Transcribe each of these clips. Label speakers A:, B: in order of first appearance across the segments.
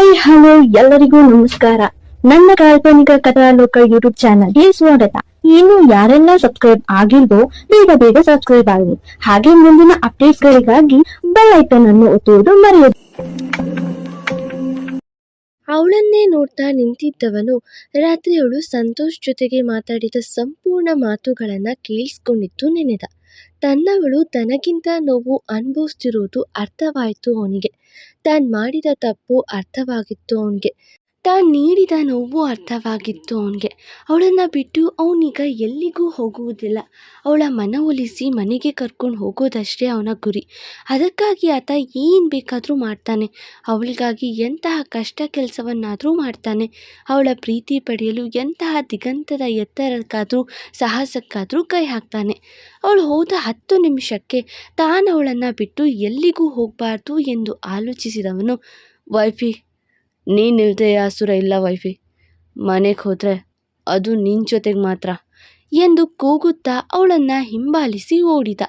A: Hi hello ಎಲ್ಲರಿಗೂ ನಮಸ್ಕಾರ. ನನ್ನ ಕಾಲ್ಪನಿಕ ಕಥಾಲೋಕ ಯೂಟ್ಯೂಬ್ ಚಾನಲ್ಗೆ ಸ್ವಾಗತ. ಇನ್ನು ಯಾರೆಲ್ಲ ಸಬ್ಸ್ಕ್ರೈಬ್ ಆಗಿಲ್ವೋ ಬೇಗ ಬೇಗ ಸಬ್ಸ್ಕ್ರೈಬ್ ಆಗಿ, ಹಾಗೆ ಮುಂದಿನ ಅಪ್ಡೇಟ್ಸ್ ಗಳಿಗಾಗಿ ಬೆಲ್ ಐಕನ್ ಅನ್ನು ಒತ್ತುವುದು ಮರೆಯದು.
B: ಅವಳನ್ನೇ ನೋಡ್ತಾ ನಿಂತಿದ್ದವನು ರಾತ್ರಿಯವಳು ಸಂತೋಷ್ ಜೊತೆಗೆ ಮಾತಾಡಿದ ಸಂಪೂರ್ಣ ಮಾತುಗಳನ್ನ ಕೇಳಿಸ್ಕೊಂಡಿದ್ದು ನೆನೆದ. ತನ್ನವಳು ತನಗಿಂತ ನೋವು ಅನುಭವಿಸ್ತಿರೋದು ಅರ್ಥವಾಯಿತು ಅವನಿಗೆ. ತಾನು ಮಾಡಿದ ತಪ್ಪು ಅರ್ಥವಾಗಿತ್ತು ಅವನಿಗೆ. ತಾನು ನೀಡಿದ ನೋವು ಅರ್ಥವಾಗಿತ್ತು ಅವನಿಗೆ. ಅವಳನ್ನು ಬಿಟ್ಟು ಅವನೀಗ ಎಲ್ಲಿಗೂ ಹೋಗುವುದಿಲ್ಲ. ಅವಳ ಮನವೊಲಿಸಿ ಮನೆಗೆ ಕರ್ಕೊಂಡು ಹೋಗೋದಷ್ಟೇ ಅವನ ಗುರಿ. ಅದಕ್ಕಾಗಿ ಆತ ಏನು ಬೇಕಾದರೂ ಮಾಡ್ತಾನೆ. ಅವಳಿಗಾಗಿ ಎಂತಹ ಕಷ್ಟ ಕೆಲಸವನ್ನಾದರೂ ಮಾಡ್ತಾನೆ. ಅವಳ ಪ್ರೀತಿ ಪಡೆಯಲು ಎಂತಹ ದಿಗಂತದ ಎತ್ತರಕ್ಕಾದರೂ ಸಾಹಸಕ್ಕಾದರೂ ಕೈ ಹಾಕ್ತಾನೆ. ಅವಳು ಹೋದ 10 ನಿಮಿಷಕ್ಕೆ ತಾನು ಅವಳನ್ನು ಬಿಟ್ಟು ಎಲ್ಲಿಗೂ ಹೋಗಬಾರ್ದು ಎಂದು ಆಲೋಚಿಸಿದವನು, ವೈಫಿ, ನೀನಿಲ್ಲದೆ ಆಸುರ ಇಲ್ಲ ವೈಫಿ. ಮನೆಗೆ ಹೋದರೆ ಅದು ನಿನ್ನ ಜೊತೆಗೆ ಮಾತ್ರ ಎಂದು ಕೂಗುತ್ತಾ ಅವಳನ್ನು ಹಿಂಬಾಲಿಸಿ ಓಡಿದ.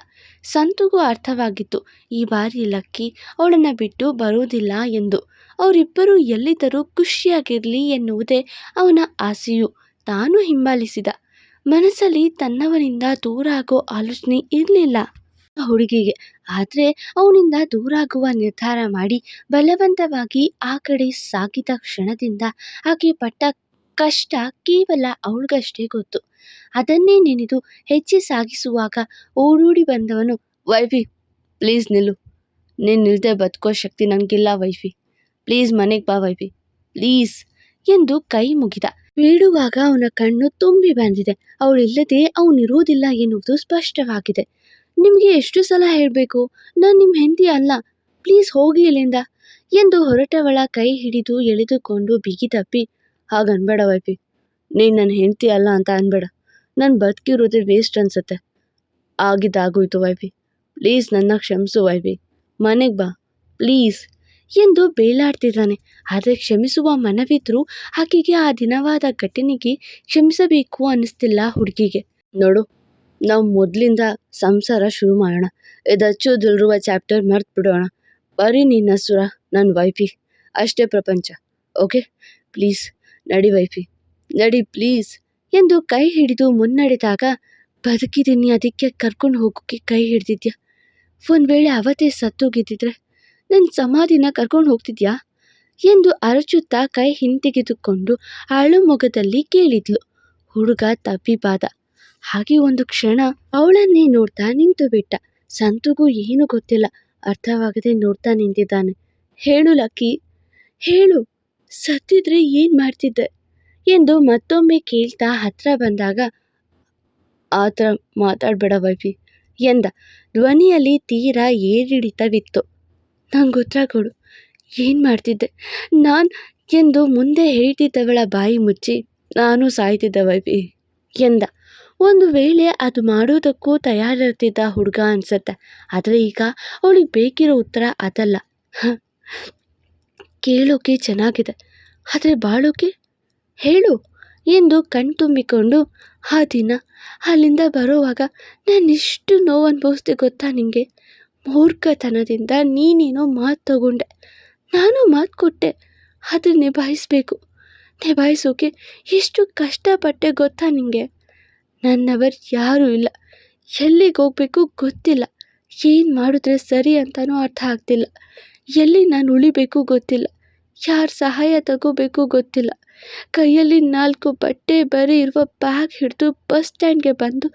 B: ಸಂತುಗೂ ಅರ್ಥವಾಗಿತ್ತು, ಈ ಬಾರಿ ಲಕ್ಕಿ ಅವಳನ್ನು ಬಿಟ್ಟು ಬರೋದಿಲ್ಲ ಎಂದು. ಅವರಿಬ್ಬರೂ ಎಲ್ಲಿದ್ದರೂ ಖುಷಿಯಾಗಿರಲಿ ಎನ್ನುವುದೇ ಅವನ ಆಸೆಯು. ತಾನು ಹಿಂಬಾಲಿಸಿದ. ಮನಸ್ಸಲ್ಲಿ ತನ್ನವನಿಂದ ದೂರ ಆಗೋ ಆಲೋಚನೆ ಇರಲಿಲ್ಲ ಹುಡುಗಿಗೆ. ಆದರೆ ಅವನಿಂದ ದೂರ ಆಗುವ ನಿರ್ಧಾರ ಮಾಡಿ ಬಲವಂತವಾಗಿ ಆ ಕಡೆ ಸಾಗಿದ ಕ್ಷಣದಿಂದ ಆಕೆ ಪಟ್ಟ ಕಷ್ಟ ಕೇವಲ ಅವಳಿಗಷ್ಟೇ ಗೊತ್ತು. ಅದನ್ನೇ ನೆನೆದು ಹೆಜ್ಜೆ ಸಾಗಿಸುವಾಗ ಓಡೋಡಿ ಬಂದವನು, ವೈಫಿ ಪ್ಲೀಸ್ ನಿಲ್ಲು. ನಿಲ್ದೆ ಬದುಕೋ ಶಕ್ತಿ ನನಗಿಲ್ಲ ವೈಫಿ. ಪ್ಲೀಸ್ ಮನೆಗೆ ಬಾ ವೈಫಿ, ಪ್ಲೀಸ್ ಎಂದು ಕೈ ಮುಗಿದ. ಬೀಳುವಾಗ ಅವನ ಕಣ್ಣು ತುಂಬಿ ಬಂದಿದೆ. ಅವಳಿಲ್ಲದೆ ಅವನಿರೋದಿಲ್ಲ ಎನ್ನುವುದು ಸ್ಪಷ್ಟವಾಗಿದೆ. ನಿಮಗೆ ಎಷ್ಟು ಸಲ ಹೇಳಬೇಕು, ನಾನು ನಿಮ್ಮ ಹೆಂಡತಿ ಅಲ್ಲ, ಪ್ಲೀಸ್ ಹೋಗಿ ಇಲ್ಲಿಂದ ಎಂದು ಹೊರಟವಳ ಕೈ ಹಿಡಿದು ಎಳೆದುಕೊಂಡು ಬಿಗಿದಪ್ಪಿ, ಹಾಗನ್ಬೇಡ ವೈಫಿ, ನೀನು ನನ್ನ ಹೆಂಡತಿ ಅಲ್ಲ ಅಂತ ಅನ್ಬೇಡ. ನಾನು ಬದುಕಿರೋದೇ ವೇಸ್ಟ್ ಅನ್ಸುತ್ತೆ. ಆಗಿದ್ದಾಗೋಯ್ತು ವೈಫಿ, ಪ್ಲೀಸ್ ನನ್ನ ಕ್ಷಮಿಸು ವೈಫಿ, ಮನೆಗೆ ಬಾ ಪ್ಲೀಸ್ ಎಂದು ಬೇಲಾಡ್ತಿದ್ದಾನೆ. ಆದರೆ ಕ್ಷಮಿಸುವ ಮನವಿದ್ರೂ ಆಕೆಗೆ ಆ ದಿನವಾದ ಘಟನೆಗೆ ಕ್ಷಮಿಸಬೇಕು ಅನ್ನಿಸ್ತಿಲ್ಲ ಹುಡುಗಿಗೆ. ನೋಡು, ನಾವು ಮೊದಲಿಂದ ಸಂಸಾರ ಶುರು ಮಾಡೋಣ. ಇದಚ್ಚೋದಿಲ್ರುವ ಚಾಪ್ಟರ್ ಮರ್ತು ಬಿಡೋಣ. ಬರೀ ನಿನ್ನ ಸುರ ನನ್ನ ವೈಫಿ ಅಷ್ಟೇ ಪ್ರಪಂಚ. ಓಕೆ ಪ್ಲೀಸ್ ನಡಿ ವೈಫಿ, ನಡಿ ಪ್ಲೀಸ್ ಎಂದು ಕೈ ಹಿಡಿದು ಮುನ್ನಡೆದಾಗ, ಬದುಕಿದ್ದೀನಿ ಅದಕ್ಕೆ ಕರ್ಕೊಂಡು ಹೋಗೋಕ್ಕೆ ಕೈ ಹಿಡ್ದಿದ್ಯಾ? ಒಂದು ವೇಳೆ ಅವತ್ತೇ ಸತ್ತೋಗಿದ್ದಿದ್ರೆ ನನ್ನ ಸಮಾಧಿನ ಕರ್ಕೊಂಡು ಹೋಗ್ತಿದ್ಯಾ ಎಂದು ಅರಚುತ್ತಾ ಕೈ ಹಿಂತೆಗೆದುಕೊಂಡು ಅಳು ಮೊಗದಲ್ಲಿ ಕೇಳಿದ್ಲು. ಹುಡುಗ ತಬ್ಬಿಬಾದ. ಹಾಗೆ ಒಂದು ಕ್ಷಣ ಅವಳನ್ನೇ ನೋಡ್ತಾ ನಿಂತು ಬಿಟ್ಟ. ಸಂತುಗೂ ಏನು ಗೊತ್ತಿಲ್ಲ, ಅರ್ಥವಾಗದೆ ನೋಡ್ತಾ ನಿಂತಿದ್ದಾನೆ. ಹೇಳು ಲಕ್ಕಿ, ಹೇಳು, ಸತ್ತಿದ್ರೆ ಏನು ಮಾಡ್ತಿದ್ದೆ ಎಂದು ಮತ್ತೊಮ್ಮೆ ಕೇಳ್ತಾ ಹತ್ರ ಬಂದಾಗ, ಆ ಥರ ಮಾತಾಡಬೇಡ ವೈಫಿ ಎಂದ. ಧ್ವನಿಯಲ್ಲಿ ತೀರಾ ಏರಿಳಿತವಿತ್ತು. ನಂಗೆ ಉತ್ತರ ಕೊಡು, ಏನು ಮಾಡ್ತಿದ್ದೆ ನಾನು ಎಂದು ಮುಂದೆ ಹೇಳ್ತಿದ್ದವಳ ಬಾಯಿ ಮುಚ್ಚಿ, ನಾನು ಸಾಯ್ತಿದ್ದೆ ವೈಫಿ ಎಂದ. ಒಂದು ವೇಳೆ ಅದು ಮಾಡೋದಕ್ಕೂ ತಯಾರಿರ್ತಿದ್ದ ಹುಡುಗ ಅನ್ಸುತ್ತೆ. ಆದರೆ ಈಗ ಅವಳಿಗೆ ಬೇಕಿರೋ ಉತ್ತರ ಅದಲ್ಲ. ಕೇಳೋಕೆ ಚೆನ್ನಾಗಿದೆ, ಆದರೆ ಬಾಳೋಕೆ ಹೇಳು ಎಂದು ಕಣ್ತುಂಬಿಕೊಂಡು, ಆ ದಿನ ಅಲ್ಲಿಂದ ಬರೋವಾಗ ನಾನಿಷ್ಟು ನೋವು ಅನುಭವಿಸ್ದೆ ಗೊತ್ತಾ ನಿನಗೆ? ಮೂರ್ಖತನದಿಂದ ನೀನೇನೋ ಮಾತು ತಗೊಂಡೆ, ನಾನು ಮಾತು ಕೊಟ್ಟೆ, ಆದರೆ ನಿಭಾಯಿಸೋಕೆ ಎಷ್ಟು ಕಷ್ಟಪಟ್ಟೆ ಗೊತ್ತಾ ನಿನಗೆ? ನನ್ನವರು ಯಾರೂ ಇಲ್ಲ, ಎಲ್ಲಿಗೆ ಹೋಗಬೇಕು ಗೊತ್ತಿಲ್ಲ, ಏನು ಮಾಡಿದ್ರೆ ಸರಿ ಅಂತಲೂ ಅರ್ಥ ಆಗ್ತಿಲ್ಲ, ಎಲ್ಲಿ ನಾನು ಉಳಿಬೇಕು ಗೊತ್ತಿಲ್ಲ, ಯಾರ ಸಹಾಯ ತಗೋಬೇಕು ಗೊತ್ತಿಲ್ಲ. ಕೈಯಲ್ಲಿ 4 ಬಟ್ಟೆ ಬರೀ ಇರುವ ಬ್ಯಾಗ್ ಹಿಡಿದು ಬಸ್ ಸ್ಟ್ಯಾಂಡ್ಗೆ ಬಂದು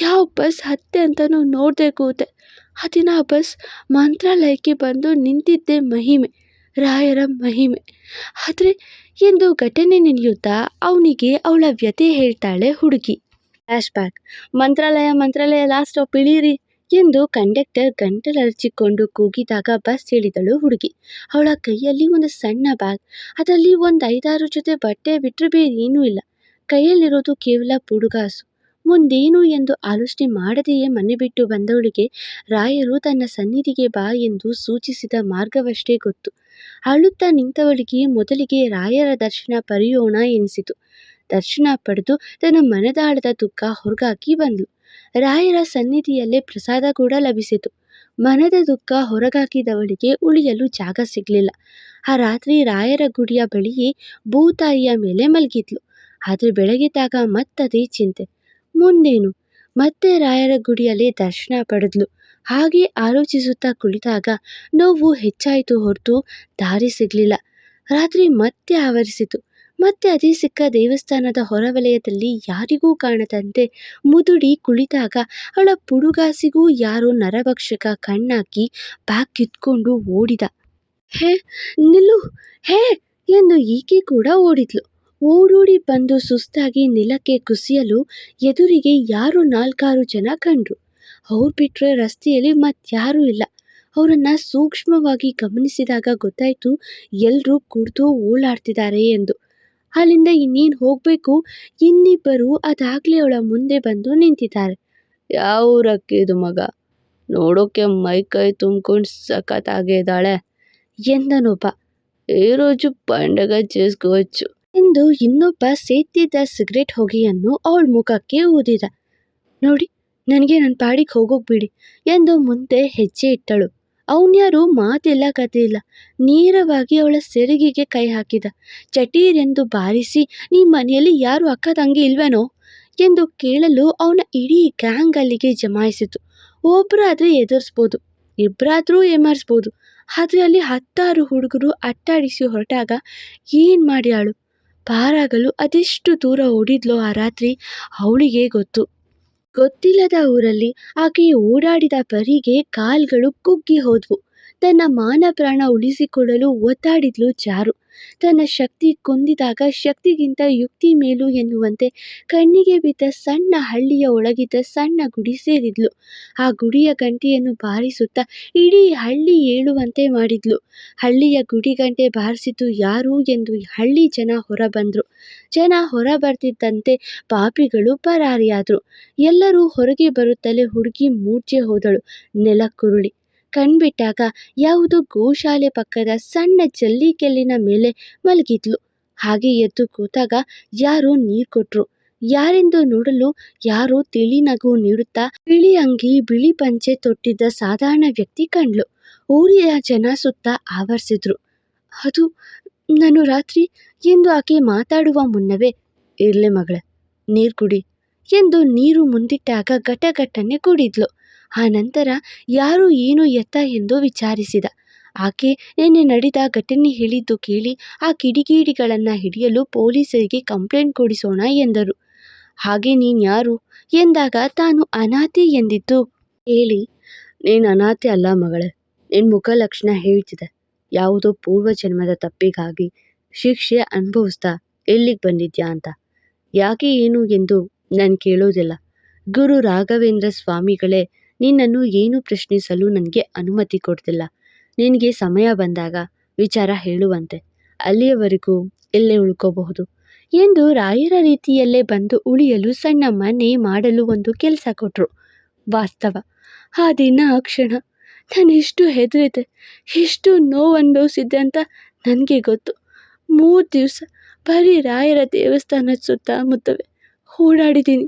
B: ಯಾವ ಬಸ್ ಹತ್ತೆ ಅಂತಲೂ ನೋಡದೆ ಕೂತೆ. ಆ ದಿನ ಆ ಬಸ್ ಮಂತ್ರಾಲಯಕ್ಕೆ ಬಂದು ನಿಂತಿದ್ದೆ ಮಹಿಮೆ, ರಾಯರ ಮಹಿಮೆ. ಆದರೆ ಎಂದು ಘಟನೆ ನಡೆಯುತ್ತಾ ಅವನಿಗೆ ಅವಳ ವ್ಯಥೆ ಹೇಳ್ತಾಳೆ ಹುಡುಗಿ. Flashback. Mantralaya last stop ಇಳೀರಿ ಎಂದು ಕಂಡಕ್ಟರ್ ಗಂಟಲರಚಿಕೊಂಡು ಕೂಗಿದಾಗ ಬಸ್ ಇಳಿದಳು ಹುಡುಗಿ. ಅವಳ ಕೈಯಲ್ಲಿ ಒಂದು ಸಣ್ಣ ಬ್ಯಾಗ್, ಅದರಲ್ಲಿ ಒಂದು 5-6 ಜೊತೆ ಬಟ್ಟೆ ಬಿಟ್ಟರೆ ಬೇರೆ ಏನೂ ಇಲ್ಲ. ಕೈಯಲ್ಲಿರೋದು ಕೇವಲ ಪುಡುಗಾಸು. ಮುಂದೇನು ಎಂದು ಆಲೋಚನೆ ಮಾಡದೆಯೇ ಮನೆ ಬಿಟ್ಟು ಬಂದವಳಿಗೆ ರಾಯರು ತನ್ನ ಸನ್ನಿಧಿಗೆ ಬಾ ಎಂದು ಸೂಚಿಸಿದ ಮಾರ್ಗವಷ್ಟೇ ಗೊತ್ತು. ಅಳುತ್ತಾ ನಿಂತವಳಿಗೆ ಮೊದಲಿಗೆ ರಾಯರ ದರ್ಶನ ಪಡೆಯೋಣ ಎನಿಸಿತು. ದರ್ಶನ ಪಡೆದು ತನ್ನ ಮನದಾಳದ ದುಃಖ ಹೊರಗಾಕಿ ಬಂದ್ಲು. ರಾಯರ ಸನ್ನಿಧಿಯಲ್ಲೇ ಪ್ರಸಾದ ಕೂಡ ಲಭಿಸಿತು. ಮನದ ದುಃಖ ಹೊರಗಾಕಿದವಳಿಗೆ ಉಳಿಯಲು ಜಾಗ ಸಿಗಲಿಲ್ಲ. ಆ ರಾತ್ರಿ ರಾಯರ ಗುಡಿಯ ಬಳಿಯೇ ಭೂತಾಯಿಯ ಮೇಲೆ ಮಲಗಿದ್ಲು. ಆದರೆ ಬೆಳಗಿದಾಗ ಮತ್ತದೇ ಚಿಂತೆ. ಮುಂದೇನು? ಮತ್ತೆ ರಾಯರ ಗುಡಿಯಲ್ಲೇ ದರ್ಶನ ಪಡೆದ್ಲು. ಹಾಗೆ ಆಲೋಚಿಸುತ್ತಾ ಕುಳಿತಾಗ ನೋವು ಹೆಚ್ಚಾಯಿತು ಹೊರತು ದಾರಿ ಸಿಗಲಿಲ್ಲ. ರಾತ್ರಿ ಮತ್ತೆ ಆವರಿಸಿತು. ಮತ್ತೆ ಅದೇ ಸಿಕ್ಕ ದೇವಸ್ಥಾನದ ಹೊರವಲಯದಲ್ಲಿ ಯಾರಿಗೂ ಕಾಣದಂತೆ ಮುದುಡಿ ಕುಳಿತಾಗ ಅವಳ ಪುಡುಗಾಸಿಗೂ ಯಾರೋ ನರಭಕ್ಷಕ ಕಣ್ಣಾಕಿ ಬ್ಯಾಗ್ ಕಿತ್ಕೊಂಡು ಓಡಿದ. ಹೇ ನಿಲ್ಲು, ಹೇ ಎಂದು ಈಕೆ ಕೂಡ ಓಡಿದ್ಲು. ಓಡೋಡಿ ಬಂದು ಸುಸ್ತಾಗಿ ನೆಲಕ್ಕೆ ಕುಸಿಯಲು ಎದುರಿಗೆ ಯಾರು 4-6 ಜನ ಕಂಡ್ರು. ಅವ್ರು ಬಿಟ್ರೆ ರಸ್ತೆಯಲ್ಲಿ ಮತ್ಯಾರೂ ಇಲ್ಲ. ಅವರನ್ನ ಸೂಕ್ಷ್ಮವಾಗಿ ಗಮನಿಸಿದಾಗ ಗೊತ್ತಾಯ್ತು ಎಲ್ರೂ ಕುಡ್ದು ಓಲಾಡ್ತಿದ್ದಾರೆ ಎಂದು. ಅಲ್ಲಿಂದ ಇನ್ನೇನು ಹೋಗ್ಬೇಕು, ಇನ್ನಿಬ್ಬರು ಅದಾಗ್ಲೇ ಅವಳ ಮುಂದೆ ಬಂದು ನಿಂತಿದ್ದಾರೆ. ಯಾವ ಊರಕ್ಕಿದು ಮಗ, ನೋಡೋಕೆ ಮೈ ಕೈ ತುಂಬ್ಕೊಂಡು ಸಖತ್ತಾಗೇ ಇದ್ದಾಳೆ ಎಂದನೊಬ್ಬ. ಈ రోజు పండగ చేసుకోవచ్చు ಎಂದು ಇನ್ನೊಬ್ಬ ಸೇತ್ತಿದ್ದ ಸಿಗರೇಟ್ ಹೊಗೆಯನ್ನು ಅವಳ ಮುಖಕ್ಕೆ ಊದಿದ. ನೋಡಿ, ನನಗೆ ನನ್ನ ಪಾಡಿಗೆ ಹೋಗೋಗ್ಬಿಡಿ ಎಂದು ಮುಂದೆ ಹೆಜ್ಜೆ ಇಟ್ಟಳು. ಅವನ್ಯಾರು ಮಾತೆಲ್ಲ ಕಥೆಯಿಲ್ಲ, ನೇರವಾಗಿ ಅವಳ ಸೆರಗಿಗೆ ಕೈ ಹಾಕಿದ. ಚಟೀರೆಂದು ಬಾರಿಸಿ, ನೀ ಮನೆಯಲ್ಲಿ ಯಾರು ಅಕ್ಕ ತಂಗಿ ಇಲ್ವೇನೋ ಎಂದು ಕೇಳಲು ಅವನ ಇಡೀ ಗ್ಯಾಂಗ್ ಅಲ್ಲಿಗೆ ಜಮಾಯಿಸಿತು. ಒಬ್ಬರಾದ್ರೆ ಎದುರಿಸ್ಬೋದು, ಇಬ್ಬರಾದ್ರೂ ಏಮಾರಿಸ್ಬೋದು, ಆದರೆ ಅಲ್ಲಿ 10 ಹುಡುಗರು ಅಟ್ಟಾಡಿಸಿ ಹೊರಟಾಗ ಏನು ಮಾಡ್ಯಾಳು? ಪಾರಾಗಲು ಅದೆಷ್ಟು ದೂರ ಓಡಿದ್ಲೋ ಆ ರಾತ್ರಿ ಅವಳಿಗೆ ಗೊತ್ತು. ಗೊತ್ತಿಲ್ಲದ ಊರಲ್ಲಿ ಆಕೆ ಓಡಾಡಿದ ಪರಿಗೆ ಕಾಲ್ಗಳು ಕುಗ್ಗಿ ಹೋದ್ವು. ತನ್ನ ಮಾನ ಪ್ರಾಣ ಉಳಿಸಿಕೊಳ್ಳಲು ಒದ್ದಾಡಿದ್ಲು ಚಾರು. ತನ್ನ ಶಕ್ತಿ ಕುಂದಿದಾಗ ಶಕ್ತಿಗಿಂತ ಯುಕ್ತಿ ಮೇಲು ಎನ್ನುವಂತೆ ಕಣ್ಣಿಗೆ ಬಿದ್ದ ಸಣ್ಣ ಹಳ್ಳಿಯ ಒಳಗಿದ್ದ ಸಣ್ಣ ಗುಡಿ ಸೇರಿದ್ಲು. ಆ ಗುಡಿಯ ಗಂಟೆಯನ್ನು ಬಾರಿಸುತ್ತಾ ಇಡೀ ಹಳ್ಳಿ ಏಳುವಂತೆ ಮಾಡಿದ್ಲು. ಹಳ್ಳಿಯ ಗುಡಿ ಗಂಟೆ ಬಾರಿಸಿದ್ದು ಯಾರು ಎಂದು ಹಳ್ಳಿ ಜನ ಹೊರಬಂದ್ರು. ಜನ ಹೊರ ಬರ್ತಿದ್ದಂತೆ ಪಾಪಿಗಳು ಪರಾರಿಯಾದ್ರು. ಎಲ್ಲರೂ ಹೊರಗೆ ಬರುತ್ತಲೇ ಹುಡುಗಿ ಮೂರ್ಛೆ ಹೋದಳು, ನೆಲಕ್ಕುರುಳಿ. ಕಣ್ಬಿಟ್ಟಾಗ ಯಾವುದೋ ಗೋಶಾಲೆ ಪಕ್ಕದ ಸಣ್ಣ ಜಲ್ಲಿಕೆಲ್ಲಿನ ಮೇಲೆ ಮಲಗಿದ್ಲು. ಹಾಗೆ ಎದ್ದು ಕೂತಾಗ ಯಾರೋ ನೀರು ಕೊಟ್ರು. ಯಾರೆಂದು ನೋಡಲು ಯಾರೋ ತಿಳಿ ನಗು ನೀಡುತ್ತಾ ಬಿಳಿ ಅಂಗಿ ಬಿಳಿ ಪಂಚೆ ತೊಟ್ಟಿದ್ದ ಸಾಧಾರಣ ವ್ಯಕ್ತಿ ಕಂಡ್ಲು. ಊರಿನ ಜನ ಸುತ್ತ ಆವರಿಸಿದ್ರು. ಅದು ನಾನು ರಾತ್ರಿ ಎಂದು ಆಕೆ ಮಾತಾಡುವ ಮುನ್ನವೇ, ಇರ್ಲಿ ಮಗಳೇ, ನೀರು ಕುಡಿ ಎಂದು ನೀರು ಮುಂದಿಟ್ಟಾಗ ಗಟಗಟ್ಟನೆ ಕುಡಿದ್ಲು. ಆ ನಂತರ ಯಾರು ಏನು ಎತ್ತ ಎಂದು ವಿಚಾರಿಸಿದ. ಆಕೆ ನಿನ್ನೆ ನಡೆದ ಘಟನೆ ಹೇಳಿದ್ದು ಕೇಳಿ ಆ ಕಿಡಿಗೇಡಿಗಳನ್ನು ಹಿಡಿಯಲು ಪೊಲೀಸರಿಗೆ ಕಂಪ್ಲೇಂಟ್ ಕೊಡಿಸೋಣ ಎಂದರು. ಹಾಗೆ ನೀನು ಯಾರು ಎಂದಾಗ ತಾನು ಅನಾಥೆ ಎಂದಿದ್ದು ಹೇಳಿ, ನೀನು ಅನಾಥೆ ಅಲ್ಲ ಮಗಳೇ, ನಿನ್ನ ಮುಖ ಲಕ್ಷಣ ಹೇಳ್ತಿದೆ. ಯಾವುದೋ ಪೂರ್ವಜನ್ಮದ ತಪ್ಪಿಗಾಗಿ ಶಿಕ್ಷೆ ಅನುಭವಿಸ್ತಾ ಎಲ್ಲಿಗೆ ಬಂದಿದ್ಯಾ ಅಂತ. ಯಾಕೆ ಏನು ಎಂದು ನಾನು ಕೇಳೋದಿಲ್ಲ. ಗುರು ರಾಘವೇಂದ್ರ ಸ್ವಾಮಿಗಳೇ ನಿನ್ನನ್ನು ಏನು ಪ್ರಶ್ನಿಸಲು ನನಗೆ ಅನುಮತಿ ಕೊಡ್ತಿಲ್ಲ. ನಿನಗೆ ಸಮಯ ಬಂದಾಗ ವಿಚಾರ ಹೇಳುವಂತೆ, ಅಲ್ಲಿಯವರೆಗೂ ಇಲ್ಲೇ ಉಳ್ಕೋಬಹುದು ಎಂದು ರಾಯರ ರೀತಿಯಲ್ಲೇ ಬಂದು ಉಳಿಯಲು ಸಣ್ಣ ಮನೆ ಮಾಡಲು ಒಂದು ಕೆಲಸ ಕೊಟ್ಟರು. ವಾಸ್ತವ ಆ ದಿನ ಆ ಕ್ಷಣ ನಾನು ಎಷ್ಟು ಹೆದರಿದ್ದೆ, ಎಷ್ಟು ನೋವು ಅನುಭವಿಸಿದ್ದೆ ಅಂತ ನನಗೆ ಗೊತ್ತು. 3 ದಿವಸ ಬರೀ ರಾಯರ ದೇವಸ್ಥಾನದ ಸುತ್ತಮುತ್ತವೇ ಓಡಾಡಿದ್ದೀನಿ.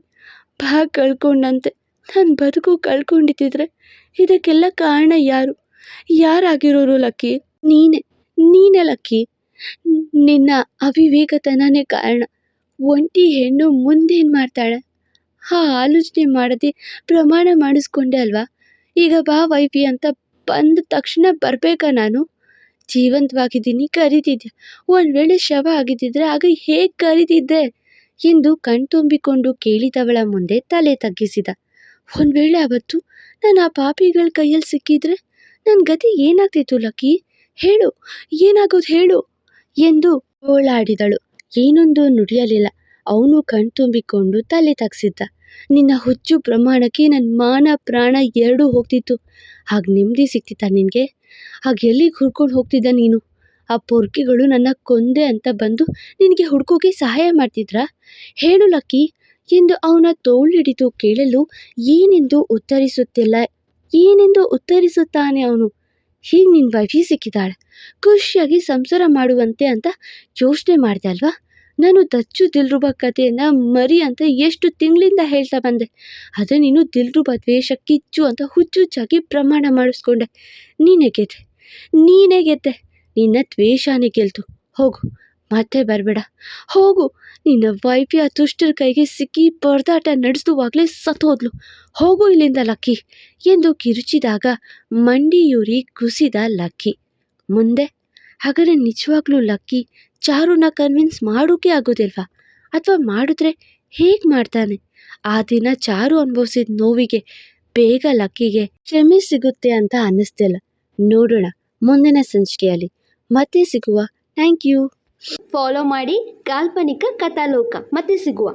B: ಬ್ಯಾಗ್ ಕಳ್ಕೊಂಡಂತೆ ನನ್ನ ಬದುಕು ಕಳ್ಕೊಂಡಿದ್ದಿದ್ರೆ ಇದಕ್ಕೆಲ್ಲ ಕಾರಣ ಯಾರು? ಯಾರಾಗಿರೋರು ಲಕ್ಕಿ? ನೀನೇ ಲಕ್ಕಿ. ನಿನ್ನ ಅವಿವೇಕತನನೇ ಕಾರಣ. ಒಂಟಿ ಹೆಣ್ಣು ಮುಂದೇನು ಮಾಡ್ತಾಳೆ? ಆ ಆಲೋಚನೆ ಮಾಡದೆ ಪ್ರಮಾಣ ಮಾಡಿಸ್ಕೊಂಡೆ ಅಲ್ವಾ? ಈಗ ಬಾ ವೈಫಿ ಅಂತ ಬಂದ ತಕ್ಷಣ ಬರಬೇಕಾ ನಾನು? ಜೀವಂತವಾಗಿದ್ದೀನಿ ಕರೀತಿದ್ದೆ, ಒಂದು ವೇಳೆ ಶವ ಆಗಿದ್ದಿದ್ರೆ ಆಗ ಹೇಗೆ ಕರೀತಿದ್ದೆ ಎಂದು ಕಣ್ತುಂಬಿಕೊಂಡು ಕೇಳಿದವಳ ಮುಂದೆ ತಲೆ ತಗ್ಗಿಸಿದ. ಒಂದು ವೇಳೆ ಅವತ್ತು ನಾನು ಆ ಪಾಪಿಗಳ ಕೈಯಲ್ಲಿ ಸಿಕ್ಕಿದ್ರೆ ನನ್ನ ಗತಿ ಏನಾಗ್ತಿತ್ತು ಲಕ್ಕಿ? ಹೇಳು, ಏನಾಗೋದು ಹೇಳು ಎಂದು ಓಲಾಡಿದಳು. ಏನೊಂದು ನುಡಿಯಲಿಲ್ಲ. ಅವನು ಕಣ್ತುಂಬಿಕೊಂಡು ತಲೆ ತಗ್ಸಿದ್ದ. ನಿನ್ನ ಹುಚ್ಚು ಪ್ರಮಾಣಕ್ಕೆ ನನ್ನ ಮಾನ ಪ್ರಾಣ ಎರಡೂ ಹೋಗ್ತಿತ್ತು. ಆಗ ನೆಮ್ಮದಿ ಸಿಕ್ತಿತ್ತ ನಿನಗೆ? ಆಗ ಎಲ್ಲಿಗೆ ಹುಡ್ಕೊಂಡು ಹೋಗ್ತಿದ್ದ ನೀನು? ಆ ಪೊರ್ಕಿಗಳು ನನ್ನ ಕೊಂದೆ ಅಂತ ಬಂದು ನಿನಗೆ ಹುಡ್ಕೋಕೆ ಸಹಾಯ ಮಾಡ್ತಿದ್ರಾ? ಹೇಳು ಲಕ್ಕಿ ಎಂದು ಅವನ ತೋಳಿಡಿದು ಕೇಳಲು ಏನೆಂದು ಉತ್ತರಿಸುತ್ತಾನೆ ಅವನು. ಹೀಗೆ ನಿನ್ನ ವೈಫಿ ಸಿಕ್ಕಿದ್ದಾಳೆ, ಖುಷಿಯಾಗಿ ಸಂಸಾರ ಮಾಡುವಂತೆ ಅಂತ ಯೋಚನೆ ಮಾಡಿದೆ ಅಲ್ವಾ? ನಾನು ದಚ್ಚು ದಿಲ್ರುಬಾ ಕಥೆಯನ್ನು ಮರಿ ಅಂತ ಎಷ್ಟು ತಿಂಗಳಿಂದ ಹೇಳ್ತಾ ಬಂದೆ. ಅದು ನೀನು ದಿಲ್ರುಬಾ ದ್ವೇಷ ಕಿಚ್ಚು ಅಂತ ಹುಚ್ಚುಚ್ಚಾಗಿ ಪ್ರಮಾಣ ಮಾಡಿಸ್ಕೊಂಡೆ. ನೀನೇ ಗೆದ್ದೆ, ನೀನೇ ಗೆದ್ದೆ. ನಿನ್ನ ದ್ವೇಷನೇ ಗೆಲ್ತು. ಹೋಗು, ಮತ್ತೆ ಬರಬೇಡ. ಹೋಗು, ನಿನ್ನ ವೈಫಿ ಆ ದುಷ್ಟರ ಕೈಗೆ ಸಿಕ್ಕಿ ಪರದಾಟ ನಡೆಸುವಾಗಲೇ ಸತ್ತೋದ್ಲು. ಹೋಗು ಇಲ್ಲಿಂದ ಲಕ್ಕಿ ಎಂದು ಕಿರುಚಿದಾಗ ಮಂಡಿಯೂರಿ ಕುಸಿದ ಲಕ್ಕಿ. ಮುಂದೆ ಹಾಗಾದರೆ ನಿಜವಾಗ್ಲೂ ಲಕ್ಕಿ ಚಾರುನ ಕನ್ವಿನ್ಸ್ ಮಾಡೋಕೆ ಆಗೋದಿಲ್ವಾ? ಅಥವಾ ಮಾಡಿದ್ರೆ ಹೇಗೆ ಮಾಡ್ತಾನೆ? ಆ ದಿನ ಚಾರು ಅನುಭವಿಸಿದ ನೋವಿಗೆ ಬೇಗ ಲಕ್ಕಿಗೆ ಕ್ಷಮೆ ಸಿಗುತ್ತೆ ಅಂತ ಅನ್ನಿಸ್ತಿಲ್ಲ. ನೋಡೋಣ ಮುಂದಿನ ಸಂಚಿಕೆಯಲ್ಲಿ. ಮತ್ತೆ ಸಿಗುವ. Thank you. ಫಾಲೋ ಮಾಡಿ ಕಾಲ್ಪನಿಕ ಕಥಾಲೋಕ. ಮತ್ತೆ ಸಿಗುವ.